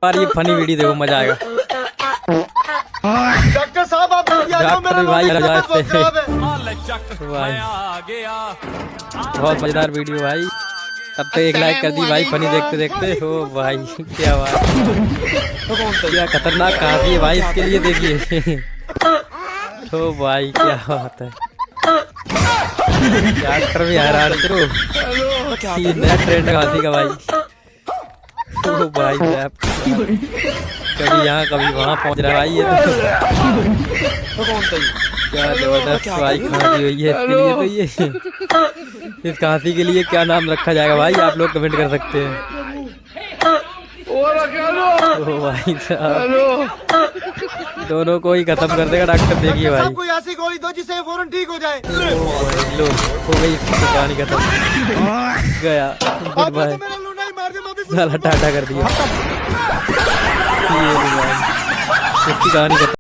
यार ये funny video देखो, मजा आएगा। डॉक्टर साहब आप डॉक्टर भाई बहुत मजेदार वीडियो भाई। अब तो 1 लाइक कर दी भाई फनी देखते देखते। हो भाई क्या बात, क्या खतरनाक कहानी है भाई, इसके लिए देखिए। तो भाई क्या बात है, डॉक्टर भी हैरान करो, ये नया ट्रेंड हाथी का भाई। ओ भाई साहब कभी यहाँ कभी वहाँ पहुँच रहा है भाई। ये तो क्या जबरदस्त भाई कहानी हुई है इसके लिए। तो ये इस कहानी के लिए क्या नाम रखा जाएगा भाई, आप लोग कमेंट कर सकते हैं। ओ भाई साहब दोनों को ही खत्म कर देगा डॉक्टर, देखिए भाई। कोई ऐसी गोली दो जिससे फौरन ठीक हो जाए। लो हो गई कहानी खत्म, गया गुड बाय, साला टाटा कर दिया। ये भाई इसकी कहानी खत्म।